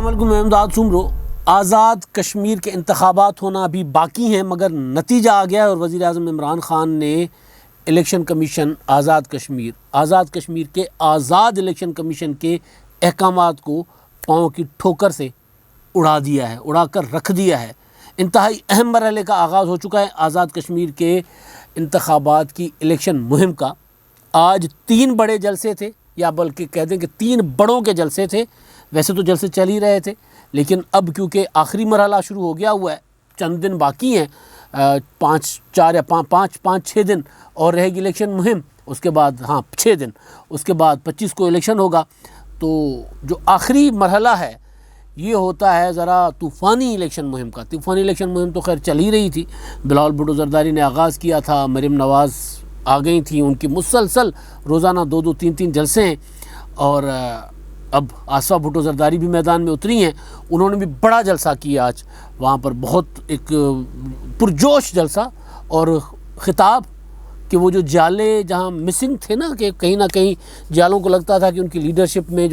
السلام علیکم، میں امداد سمرو۔ آزاد کشمیر کے انتخابات ہونا ابھی باقی ہیں، مگر نتیجہ آ گیا ہے اور وزیر اعظم عمران خان نے الیکشن کمیشن آزاد کشمیر کے آزاد الیکشن کمیشن کے احکامات کو پاؤں کی ٹھوکر سے اڑا کر رکھ دیا ہے۔ انتہائی اہم مرحلے کا آغاز ہو چکا ہے آزاد کشمیر کے انتخابات کی الیکشن مہم کا۔ آج 3 بڑے جلسے تھے، یا بلکہ کہہ دیں کہ 3 بڑوں کے جلسے تھے۔ ویسے تو جلسے چل ہی رہے تھے، لیکن اب کیونکہ آخری مرحلہ شروع ہو گیا ہوا ہے، چند دن باقی ہیں، 5-6 دن اور رہے گی الیکشن مہم، اس کے بعد 6 دن، اس کے بعد 25 کو الیکشن ہوگا۔ تو جو آخری مرحلہ ہے یہ ہوتا ہے ذرا طوفانی الیکشن مہم کا۔ طوفانی الیکشن مہم تو خیر چل ہی رہی تھی، بلاول بھٹو زرداری نے آغاز کیا تھا، مریم نواز آ گئی تھیں، ان کی مسلسل روزانہ 2-2 3-3 جلسے ہیں، اور اب آصفہ بھٹو زرداری بھی میدان میں اتری ہیں۔ انہوں نے بھی بڑا جلسہ کیا آج وہاں پر، بہت ایک پرجوش جلسہ، اور خطاب کہ وہ جو جالے جہاں مسنگ تھے نا، کہ کہیں نہ کہیں جالوں کو لگتا تھا کہ ان کی لیڈرشپ میں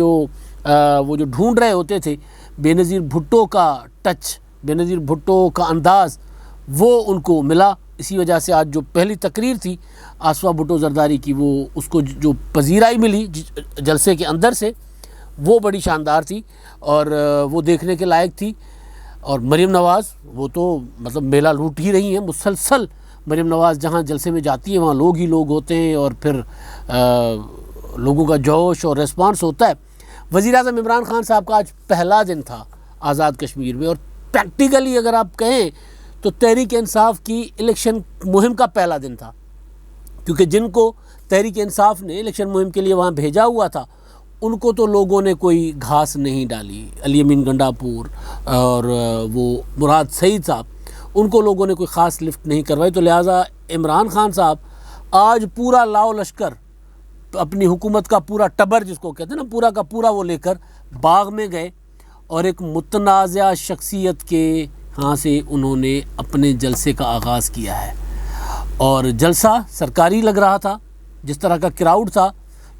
وہ جو ڈھونڈ رہے ہوتے تھے، بے نظیر بھٹو کا ٹچ، بے نظیر بھٹو کا انداز، وہ ان کو ملا۔ اسی وجہ سے آج جو پہلی تقریر تھی آصفہ بھٹو زرداری کی، وہ اس کو جو پذیرائی ملی جلسے کے اندر سے، وہ بڑی شاندار تھی اور وہ دیکھنے کے لائق تھی۔ اور مریم نواز، وہ تو مطلب میلہ لوٹ ہی رہی ہیں مسلسل۔ مریم نواز جہاں جلسے میں جاتی ہیں وہاں لوگ ہی لوگ ہوتے ہیں، اور پھر لوگوں کا جوش اور ریسپانس ہوتا ہے۔ وزیر اعظم عمران خان صاحب کا آج پہلا دن تھا آزاد کشمیر میں، اور پریکٹیکلی اگر آپ کہیں تو تحریک انصاف کی الیکشن مہم کا پہلا دن تھا، کیونکہ جن کو تحریک انصاف نے الیکشن مہم کے لیے وہاں بھیجا ہوا تھا ان کو تو لوگوں نے کوئی گھاس نہیں ڈالی۔ علی امین گنڈا پور اور وہ مراد سعید صاحب، ان کو لوگوں نے کوئی خاص لفٹ نہیں کروائی، تو لہٰذا عمران خان صاحب آج پورا لاؤ لشکر، اپنی حکومت کا پورا ٹبر جس کو کہتے ہیں نا، پورا کا پورا وہ لے کر باغ میں گئے، اور ایک متنازع شخصیت کے ہاں سے انہوں نے اپنے جلسے کا آغاز کیا ہے۔ اور جلسہ سرکاری لگ رہا تھا، جس طرح کا کراؤڈ تھا،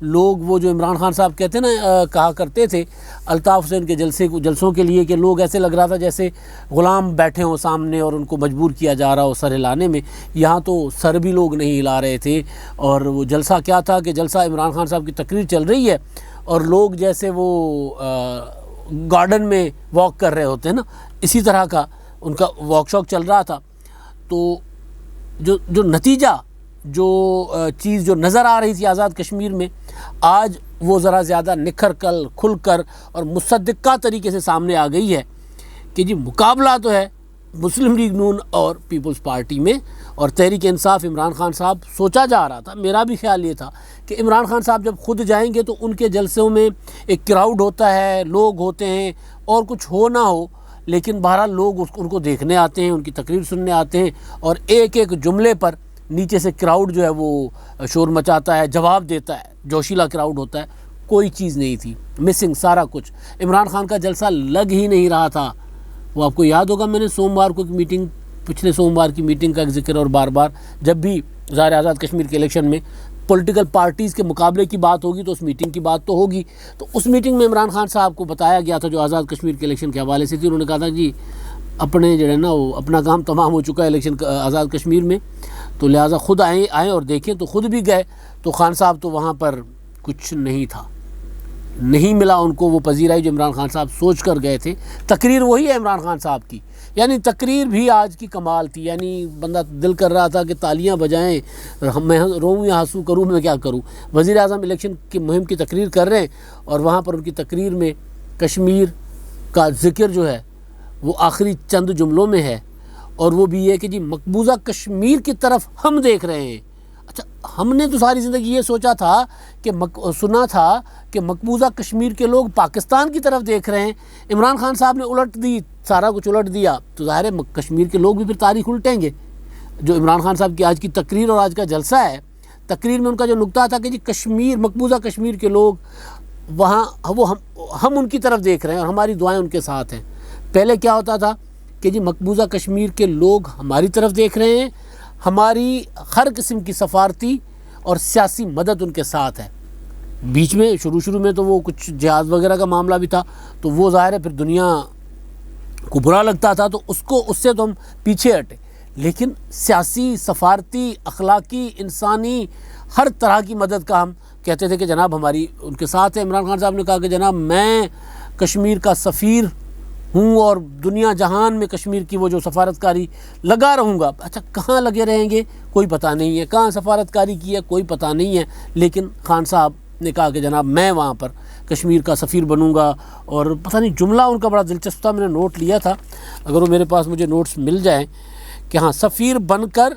لوگ وہ جو عمران خان صاحب کہتے ہیں نا، کہا کرتے تھے الطاف حسین کے جلسوں کے لیے کہ لوگ ایسے لگ رہا تھا جیسے غلام بیٹھے ہوں سامنے اور ان کو مجبور کیا جا رہا ہو سر ہلانے میں۔ یہاں تو سر بھی لوگ نہیں ہلا رہے تھے، اور وہ جلسہ کیا تھا کہ جلسہ عمران خان صاحب کی تقریر چل رہی ہے اور لوگ جیسے وہ گارڈن میں واک کر رہے ہوتے ہیں نا، اسی طرح کا ان کا واک شاک چل رہا تھا۔ تو جو نتیجہ، جو چیز جو نظر آ رہی تھی آزاد کشمیر میں، آج وہ ذرا زیادہ نکھر کر، کھل کر اور مصدقہ طریقے سے سامنے آ گئی ہے کہ جی مقابلہ تو ہے مسلم لیگ نون اور پیپلز پارٹی میں، اور تحریک انصاف عمران خان صاحب، سوچا جا رہا تھا، میرا بھی خیال یہ تھا کہ عمران خان صاحب جب خود جائیں گے تو ان کے جلسوں میں ایک کراؤڈ ہوتا ہے، لوگ ہوتے ہیں، اور کچھ ہو نہ ہو لیکن بہرحال لوگ ان کو دیکھنے آتے ہیں، ان کی تقریر سننے آتے ہیں، اور ایک ایک جملے پر نیچے سے کراؤڈ جو ہے وہ شور مچاتا ہے، جواب دیتا ہے، جوشیلا کراؤڈ ہوتا ہے۔ کوئی چیز نہیں تھی، مسنگ سارا کچھ۔ عمران خان کا جلسہ لگ ہی نہیں رہا تھا۔ وہ آپ کو یاد ہوگا، میں نے سوموار کو میٹنگ، پچھلے سوموار کی میٹنگ کا ذکر اور بار بار جب بھی ظاہر آزاد کشمیر کے الیکشن میں پولیٹیکل پارٹیز کے مقابلے کی بات ہوگی تو اس میٹنگ کی بات تو ہوگی۔ تو اس میٹنگ میں عمران خان صاحب کو بتایا گیا تھا، جو آزاد کشمیر کے الیکشن کے حوالے سے تھی، انہوں نے کہا تھا جی اپنے جو ہے نا وہ اپنا کام تمام ہو چکا ہے الیکشن آزاد کشمیر میں، تو لہٰذا خود آئیں اور دیکھیں۔ تو خود بھی گئے تو خان صاحب تو وہاں پر کچھ نہیں تھا، نہیں ملا ان کو وہ پذیرائی جو عمران خان صاحب سوچ کر گئے تھے۔ تقریر وہی ہے عمران خان صاحب کی، یعنی تقریر بھی آج کی کمال تھی، یعنی بندہ دل کر رہا تھا کہ تالیاں بجائیں، میں روؤں یا ہنسوں، کروں میں کیا کروں۔ وزیر اعظم الیکشن کی مہم کی تقریر کر رہے ہیں، اور وہاں پر ان کی تقریر میں کشمیر کا ذکر جو ہے وہ آخری چند جملوں میں ہے، اور وہ بھی یہ کہ جی مقبوضہ کشمیر کی طرف ہم دیکھ رہے ہیں۔ اچھا، ہم نے تو ساری زندگی یہ سوچا تھا کہ سنا تھا کہ مقبوضہ کشمیر کے لوگ پاکستان کی طرف دیکھ رہے ہیں۔ عمران خان صاحب نے الٹ دی، سارا کچھ الٹ دیا، تو ظاہر ہے کشمیر کے لوگ بھی پھر تاریخ الٹیں گے۔ جو عمران خان صاحب کی آج کی تقریر اور آج کا جلسہ ہے، تقریر میں ان کا جو نکتہ تھا کہ جی کشمیر، مقبوضہ کشمیر کے لوگ وہاں، ہم ان کی طرف دیکھ رہے ہیں اور ہماری دعائیں ان کے ساتھ ہیں۔ پہلے کیا ہوتا تھا کہ جی مقبوضہ کشمیر کے لوگ ہماری طرف دیکھ رہے ہیں، ہماری ہر قسم کی سفارتی اور سیاسی مدد ان کے ساتھ ہے۔ بیچ میں شروع میں تو وہ کچھ جہاز وغیرہ کا معاملہ بھی تھا، تو وہ ظاہر ہے پھر دنیا کو برا لگتا تھا، تو اس سے تو ہم پیچھے ہٹے، لیکن سیاسی، سفارتی، اخلاقی، انسانی ہر طرح کی مدد کا ہم کہتے تھے کہ جناب ہماری ان کے ساتھ ہے۔ عمران خان صاحب نے کہا کہ جناب میں کشمیر کا سفیر ہوں اور دنیا جہان میں کشمیر کی وہ جو سفارتکاری لگا رہوں گا۔ اچھا کہاں لگے رہیں گے کوئی پتہ نہیں ہے، کہاں سفارتکاری کی ہے کوئی پتہ نہیں ہے، لیکن خان صاحب نے کہا کہ جناب میں وہاں پر کشمیر کا سفیر بنوں گا۔ اور پتہ نہیں جملہ ان کا بڑا دلچسپ تھا، میں نے نوٹ لیا تھا، اگر وہ میرے پاس مجھے نوٹس مل جائیں، کہ ہاں سفیر بن کر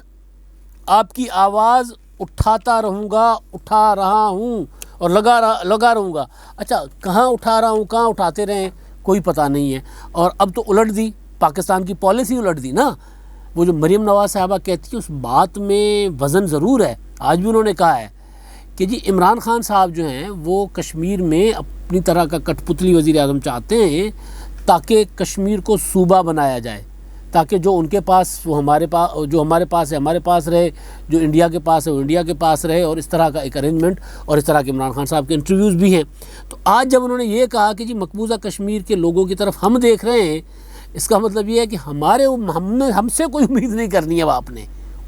آپ کی آواز اٹھاتا رہوں گا، اٹھا رہا ہوں اور لگا رہوں گا۔ اچھا کہاں اٹھا رہا ہوں، کہاں اٹھاتے رہیں کوئی پتہ نہیں ہے۔ اور اب تو الٹ دی، پاکستان کی پالیسی الٹ دی نا۔ وہ جو مریم نواز صاحبہ کہتی ہیں اس بات میں وزن ضرور ہے، آج بھی انہوں نے کہا ہے کہ جی عمران خان صاحب جو ہیں وہ کشمیر میں اپنی طرح کا کٹ پتلی وزیر اعظم چاہتے ہیں تاکہ کشمیر کو صوبہ بنایا جائے، تاکہ جو ان کے پاس وہ جو ہمارے پاس ہے ہمارے پاس رہے، جو انڈیا کے پاس ہے وہ انڈیا کے پاس رہے، اور اس طرح کا ایک ارینجمنٹ، اور اس طرح کے عمران خان صاحب کے انٹرویوز بھی ہیں۔ تو آج جب انہوں نے یہ کہا کہ جی مقبوضہ کشمیر کے لوگوں کی طرف ہم دیکھ رہے ہیں، اس کا مطلب یہ ہے کہ ہم سے کوئی امید نہیں کرنی ہے، وہ آپ نے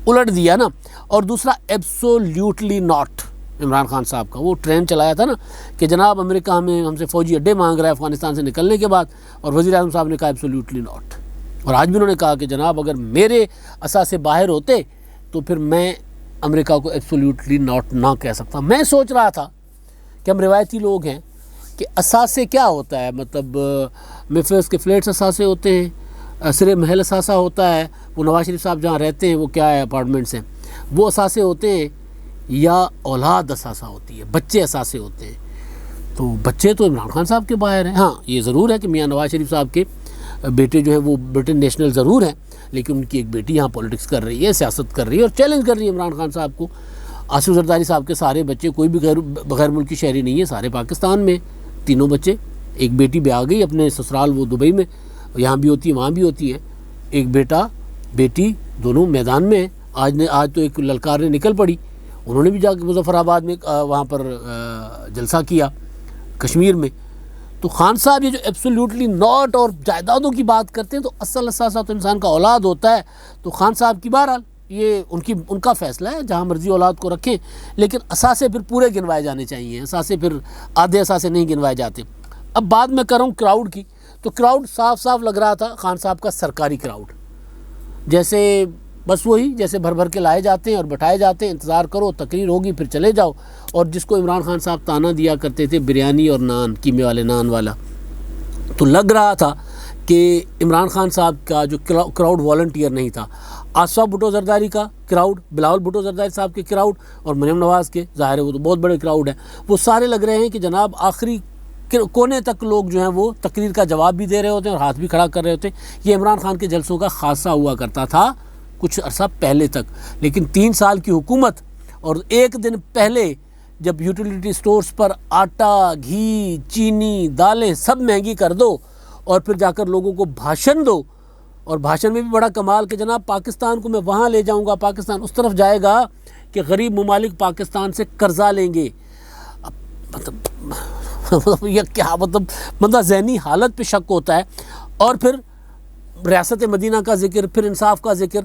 الٹ دیا نا۔ اور دوسرا ایبسولوٹلی ناٹ، عمران خان صاحب کا وہ ٹرین چلایا تھا نا کہ جناب امریکہ ہم سے فوجی اڈے مانگ رہا ہے افغانستان سے نکلنے کے بعد، اور وزیر اعظم صاحب نے کہا ایبسولوٹلی ناٹ۔ اور آج بھی انہوں نے کہا کہ جناب اگر میرے اثاثے باہر ہوتے تو پھر میں امریکہ کو ایبسولوٹلی ناٹ نہ کہہ سکتا۔ میں سوچ رہا تھا کہ ہم روایتی لوگ ہیں کہ اثاثے کیا ہوتا ہے، مطلب میفیس کے فلیٹس اثاثے ہوتے ہیں، سرے محل اثاثہ ہوتا ہے، وہ نواز شریف صاحب جہاں رہتے ہیں وہ کیا ہے اپارٹمنٹس ہیں، وہ اثاثے ہوتے ہیں، یا اولاد اثاثہ ہوتی ہے، بچے اثاثے ہوتے ہیں۔ تو بچے تو عمران خان صاحب کے باہر ہیں۔ ہاں یہ ضرور ہے کہ میاں نواز شریف صاحب کے بیٹے جو ہیں وہ برٹن نیشنل ضرور ہیں، لیکن ان کی ایک بیٹی یہاں پولیٹکس کر رہی ہے، سیاست کر رہی ہے اور چیلنج کر رہی ہے عمران خان صاحب کو۔ آصف زرداری صاحب کے سارے بچے، کوئی بھی غیر ملکی شہری نہیں ہے، سارے پاکستان میں، تینوں بچے، ایک بیٹی بھی آ گئی اپنے سسرال وہ دبئی میں، یہاں بھی ہوتی ہے وہاں بھی ہوتی ہے، ایک بیٹا بیٹی دونوں میدان میں ہیں۔ آج تو ایک للکار نے نکل پڑی، انہوں نے بھی جا کے مظفر آباد میں وہاں پر جلسہ کیا کشمیر میں۔ تو خان صاحب یہ جو ایبسولوٹلی ناٹ اور جائیدادوں کی بات کرتے ہیں، تو اصل اثاثہ تو انسان کا اولاد ہوتا ہے۔ تو خان صاحب کی بہرحال یہ ان کا فیصلہ ہے، جہاں مرضی اولاد کو رکھیں، لیکن اثاثے پھر پورے گنوائے جانے چاہیے، اثاثے پھر آدھے اثاثے نہیں گنوائے جاتے۔ اب بات میں کروں کراؤڈ کی، تو کراؤڈ صاف لگ رہا تھا خان صاحب کا سرکاری کراؤڈ، جیسے بس وہی جیسے بھر کے لائے جاتے ہیں اور بٹھائے جاتے ہیں، انتظار کرو تقریر ہوگی پھر چلے جاؤ۔ اور جس کو عمران خان صاحب تانا دیا کرتے تھے بریانی اور نان، قیمے والے نان والا، تو لگ رہا تھا کہ عمران خان صاحب کا جو کراؤڈ والنٹیئر نہیں تھا۔ آصف بھٹو زرداری کا کراؤڈ، بلاول بھٹو زرداری صاحب کے کراؤڈ، اور مریم نواز کے، ظاہر ہے وہ تو بہت بڑے کراؤڈ ہیں، وہ سارے لگ رہے ہیں کہ جناب آخری کونے تک لوگ جو ہیں وہ تقریر کا جواب بھی دے رہے ہوتے ہیں اور ہاتھ بھی کھڑا کر رہے ہوتے ہیں۔ یہ عمران خان کے جلسوں کا خاصہ ہوا کرتا تھا کچھ عرصہ پہلے تک، لیکن 3 سال کی حکومت اور ایک دن پہلے جب یوٹیلیٹی سٹورز پر آٹا، گھی، چینی، دالیں سب مہنگی کر دو، اور پھر جا کر لوگوں کو بھاشن دو، اور بھاشن میں بھی بڑا کمال کہ جناب پاکستان کو میں وہاں لے جاؤں گا، پاکستان اس طرف جائے گا کہ غریب ممالک پاکستان سے قرضہ لیں گے۔ مطلب یہ کیا مطلب ذہنی حالت پہ شک ہوتا ہے۔ اور پھر ریاست مدینہ کا ذکر، پھر انصاف کا ذکر،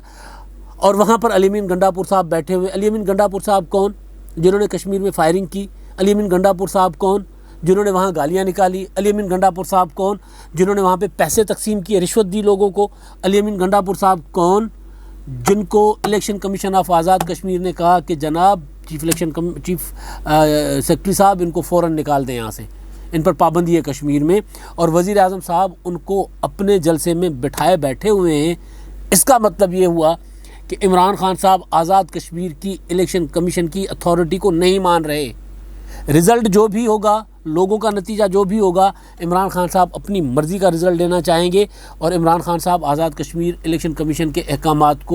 اور وہاں پر علی امین گنڈاپور صاحب بیٹھے ہوئے۔ علی امین گنڈاپور صاحب کون؟ جنہوں نے کشمیر میں فائرنگ کی۔ علی امین گنڈاپور صاحب کون؟ جنہوں نے وہاں گالیاں نکالی۔ علی امین گنڈاپور صاحب کون؟ جنہوں نے وہاں پہ پیسے تقسیم کیے، رشوت دی لوگوں کو۔ علی امین گنڈاپور صاحب کون؟ جن کو election commission of Azad Kashmir نے کہا کہ جناب چیف سیکرٹری صاحب ان کو فوراً نکال دیں یہاں سے، ان پر پابندی ہے کشمیر میں، اور وزیر اعظم صاحب ان کو اپنے جلسے میں بٹھائے بیٹھے ہوئے ہیں۔ اس کا مطلب یہ ہوا کہ عمران خان صاحب آزاد کشمیر کی الیکشن کمیشن کی اتھارٹی کو نہیں مان رہے۔ رزلٹ جو بھی ہوگا، لوگوں کا نتیجہ جو بھی ہوگا، عمران خان صاحب اپنی مرضی کا رزلٹ لینا چاہیں گے، اور عمران خان صاحب آزاد کشمیر الیکشن کمیشن کے احکامات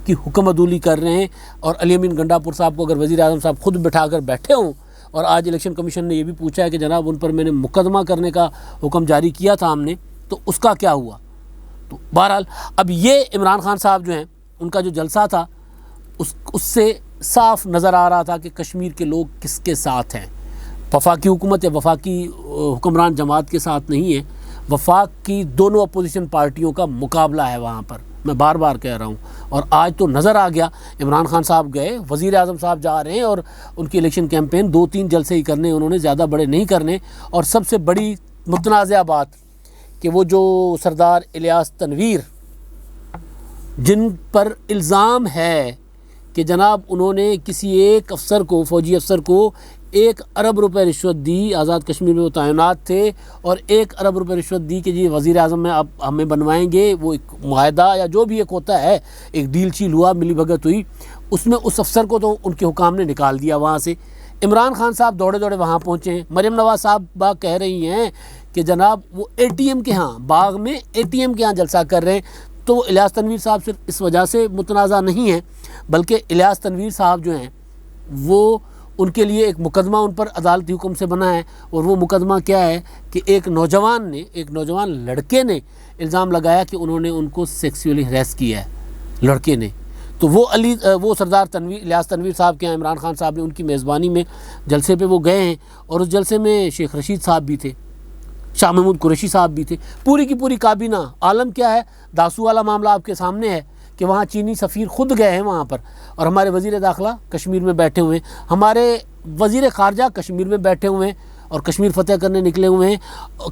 کی حکم عدولی کر رہے ہیں۔ اور علی امین گنڈاپور صاحب کو اگر وزیر اعظم صاحب خود بٹھا کر بیٹھے ہوں، اور آج الیکشن کمیشن نے یہ بھی پوچھا ہے کہ جناب ان پر میں نے مقدمہ کرنے کا حکم جاری کیا تھا ہم نے، تو اس کا کیا ہوا؟ تو بہرحال اب یہ عمران خان صاحب جو ہیں ان کا جو جلسہ تھا اس سے صاف نظر آ رہا تھا کہ کشمیر کے لوگ کس کے ساتھ ہیں۔ وفاقی حکومت یا وفاقی حکمران جماعت کے ساتھ نہیں ہے، وفاق کی دونوں اپوزیشن پارٹیوں کا مقابلہ ہے وہاں پر، میں بار بار کہہ رہا ہوں۔ اور آج تو نظر آ گیا، عمران خان صاحب گئے، وزیر اعظم صاحب جا رہے ہیں، اور ان کی الیکشن کیمپین 2-3 جلسے ہی کرنے، انہوں نے زیادہ بڑے نہیں کرنے۔ اور سب سے بڑی متنازع بات کہ وہ جو سردار الیاس تنویر، جن پر الزام ہے کہ جناب انہوں نے کسی ایک افسر کو، فوجی افسر کو 1 ارب روپے رشوت دی، آزاد کشمیر میں وہ تعینات تھے، اور 1 ارب روپے رشوت دی کہ جی وزیر اعظم میں آپ ہمیں بنوائیں گے، وہ ایک معاہدہ یا جو بھی ایک ہوتا ہے، ایک ڈیل چیل ہوا، ملی بھگت ہوئی، اس میں اس افسر کو تو ان کے حکام نے نکال دیا وہاں سے۔ عمران خان صاحب دوڑے دوڑے وہاں پہنچے ہیں، مریم نواز صاحب کہہ رہی ہیں کہ جناب وہ اے ٹی ایم کے ہاں، باغ میں اے ٹی ایم کے ہاں جلسہ کر رہے ہیں۔ تو الیاس تنویر صاحب صرف اس وجہ سے متنازع نہیں ہیں، بلکہ الیاس تنویر صاحب جو ہیں وہ، ان کے لیے ایک مقدمہ ان پر عدالتی حکم سے بنا ہے، اور وہ مقدمہ کیا ہے کہ ایک نوجوان لڑکے نے الزام لگایا کہ انہوں نے ان کو سیکسولی ہریس کیا ہے، لڑکے نے۔ تو وہ سردار الیاس تنویر صاحب کے ہیں، عمران خان صاحب نے ان کی میزبانی میں جلسے پہ وہ گئے ہیں، اور اس جلسے میں شیخ رشید صاحب بھی تھے، شاہ محمود قریشی صاحب بھی تھے، پوری کی پوری کابینہ۔ عالم کیا ہے، داسو والا معاملہ آپ کے سامنے ہے کہ وہاں چینی سفیر خود گئے ہیں وہاں پر، اور ہمارے وزیر داخلہ کشمیر میں بیٹھے ہوئے ہیں، ہمارے وزیر خارجہ کشمیر میں بیٹھے ہوئے ہیں، اور کشمیر فتح کرنے نکلے ہوئے ہیں۔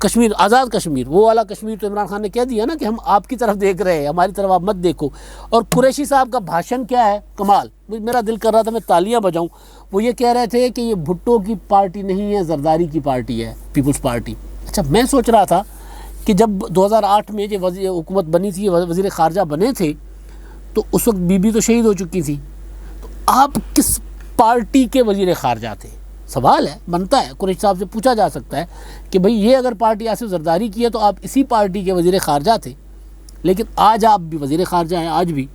کشمیر، آزاد کشمیر، وہ والا کشمیر تو عمران خان نے کہہ دیا نا کہ ہم آپ کی طرف دیکھ رہے ہیں، ہماری طرف آپ مت دیکھو۔ اور قریشی صاحب کا بھاشن کیا ہے، کمال، میرا دل کر رہا تھا میں تالیاں بجاؤں۔ وہ یہ کہہ رہے تھے کہ یہ بھٹو کی پارٹی نہیں ہے، زرداری کی پارٹی ہے، پیپلز پارٹی۔ اچھا، میں سوچ رہا تھا کہ جب 2008 میں جو حکومت بنی تھی، وزیر خارجہ بنے تھے، تو اس وقت بی بی تو شہید ہو چکی تھی، تو آپ کس پارٹی کے وزیر خارجہ تھے؟ سوال ہے، بنتا ہے، قریشی صاحب سے پوچھا جا سکتا ہے کہ بھئی یہ اگر پارٹی آصف زرداری کی ہے تو آپ اسی پارٹی کے وزیر خارجہ تھے، لیکن آج آپ بھی وزیر خارجہ ہیں، آج بھی،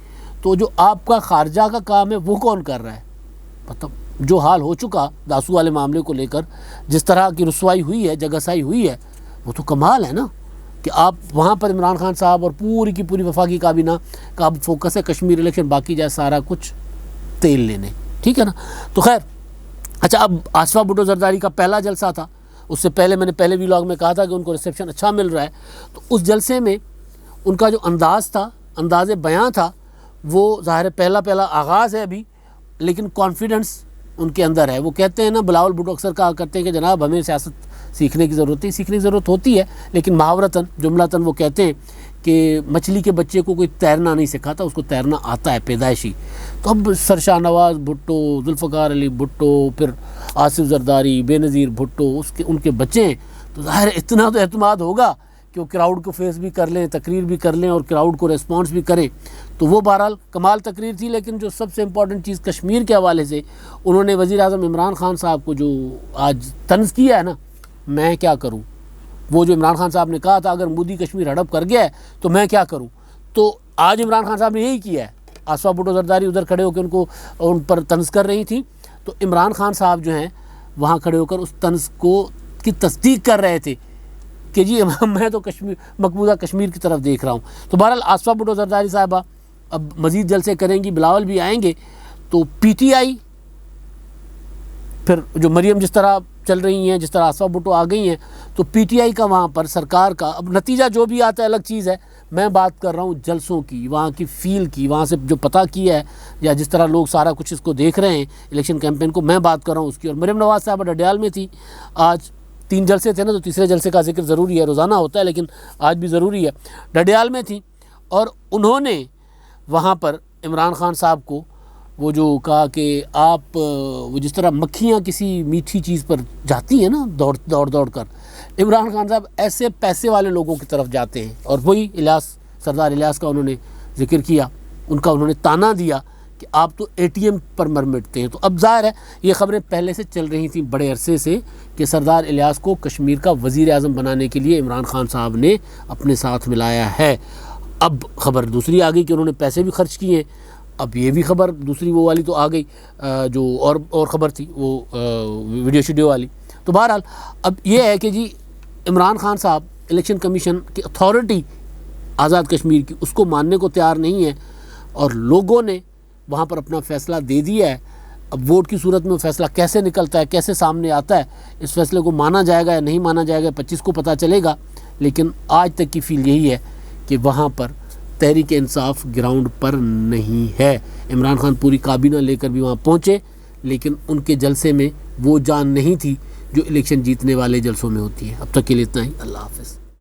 تو جو آپ کا خارجہ کا کام ہے وہ کون کر رہا ہے؟ مطلب جو حال ہو چکا داسو والے معاملے کو لے کر، جس طرح کی رسوائی ہوئی ہے، جگہ سائی ہوئی ہے، وہ تو کمال ہے نا کہ آپ وہاں پر عمران خان صاحب اور پوری کی پوری وفاقی کابینہ کا اب فوکس ہے کشمیر الیکشن، باقی جائے سارا کچھ تیل لینے، ٹھیک ہے نا۔ تو خیر، اچھا، اب آصفہ بھٹو زرداری کا پہلا جلسہ تھا، اس سے پہلے میں نے پہلے ویلاگ میں کہا تھا کہ ان کو ریسیپشن اچھا مل رہا ہے، تو اس جلسے میں ان کا جو انداز تھا، انداز بیاں تھا، وہ ظاہر پہلا آغاز ہے ابھی، لیکن کانفیڈنس ان کے اندر ہے۔ وہ کہتے ہیں نا، بلاول بھٹو اکثر کہا کرتے ہیں کہ جناب ہمیں سیاست سیکھنے کی ضرورت ہے، سیکھنے کی ضرورت ہوتی ہے، لیکن محاورتاً، جملتاً وہ کہتے ہیں کہ مچھلی کے بچے کو کوئی تیرنا نہیں سکھاتا، اس کو تیرنا آتا ہے پیدائشی۔ تو اب سر شاہ نواز بھٹو، ذوالفقار علی بھٹو، پھر آصف زرداری، بے نظیر بھٹو، ان کے بچے ہیں، تو ظاہر اتنا تو اعتماد ہوگا کہ وہ کراؤڈ کو فیس بھی کر لیں، تقریر بھی کر لیں، اور کراؤڈ کو ریسپانس بھی کریں۔ تو وہ بہرحال کمال تقریر تھی، لیکن جو سب سے امپورٹنٹ چیز کشمیر کے حوالے سے انہوں نے وزیر اعظم عمران خان صاحب کو جو آج طنز کیا ہے نا، میں کیا کروں، وہ جو عمران خان صاحب نے کہا تھا اگر مودی کشمیر ہڑپ کر گیا ہے تو میں کیا کروں، تو آج عمران خان صاحب نے یہی کیا ہے۔ آصفہ بھٹو زرداری ادھر کھڑے ہو کے ان پر طنز کر رہی تھیں، تو عمران خان صاحب جو ہیں وہاں کھڑے ہو کر اس طنز کی تصدیق کر رہے تھے کہ جی میں تو مقبوضہ کشمیر کی طرف دیکھ رہا ہوں۔ تو بہرحال آصفہ بھٹو زرداری صاحبہ اب مزید جلسے کریں گی، بلاول بھی آئیں گے، تو پی ٹی آئی، پھر جو مریم جس طرح چل رہی ہیں، جس طرح آصفہ بھٹو آ گئی ہیں، تو پی ٹی آئی کا وہاں پر سرکار کا اب نتیجہ جو بھی آتا ہے الگ چیز ہے، میں بات کر رہا ہوں جلسوں کی، وہاں کی فیل کی، وہاں سے جو پتہ کیا ہے، یا جس طرح لوگ سارا کچھ اس کو دیکھ رہے ہیں الیکشن کیمپین کو، میں بات کر رہا ہوں اس کی۔ اور مریم نواز صاحب ڈڈیال میں تھی، آج 3 جلسے تھے نا، تو تیسرے جلسے کا ذکر ضروری ہے، روزانہ ہوتا ہے لیکن آج بھی ضروری ہے، ڈڈیال میں تھی، اور انہوں نے وہاں پر عمران خان صاحب کو وہ جو کہا کہ آپ، وہ جس طرح مکھیاں کسی میٹھی چیز پر جاتی ہیں نا دوڑ کر، عمران خان صاحب ایسے پیسے والے لوگوں کی طرف جاتے ہیں، اور وہی سردار الیاس کا انہوں نے ذکر کیا، ان کا انہوں نے تانا دیا کہ آپ تو اے ٹی ایم پر مر مٹتے ہیں۔ تو اب ظاہر ہے یہ خبریں پہلے سے چل رہی تھیں بڑے عرصے سے کہ سردار الیاس کو کشمیر کا وزیر اعظم بنانے کے لیے عمران خان صاحب نے اپنے ساتھ ملایا ہے۔ اب خبر دوسری آ گئی کہ انہوں نے پیسے بھی خرچ کیے، اب یہ بھی خبر دوسری وہ والی تو آ گئی جو اور خبر تھی وہ ویڈیو شیڈیو والی۔ تو بہرحال اب یہ ہے کہ جی عمران خان صاحب الیکشن کمیشن کی اتھارٹی آزاد کشمیر کی، اس کو ماننے کو تیار نہیں ہے، اور لوگوں نے وہاں پر اپنا فیصلہ دے دیا ہے۔ اب ووٹ کی صورت میں فیصلہ کیسے نکلتا ہے، کیسے سامنے آتا ہے، اس فیصلے کو مانا جائے گا یا نہیں مانا جائے گا 25 کو پتہ چلے گا. لیکن آج تک کی فیل یہی ہے کہ وہاں پر تحریک انصاف گراؤنڈ پر نہیں ہے. عمران خان پوری کابینہ لے کر بھی وہاں پہنچے لیکن ان کے جلسے میں وہ جان نہیں تھی جو الیکشن جیتنے والے جلسوں میں ہوتی ہے. اب تک کے لیے اتنا ہی. اللہ حافظ.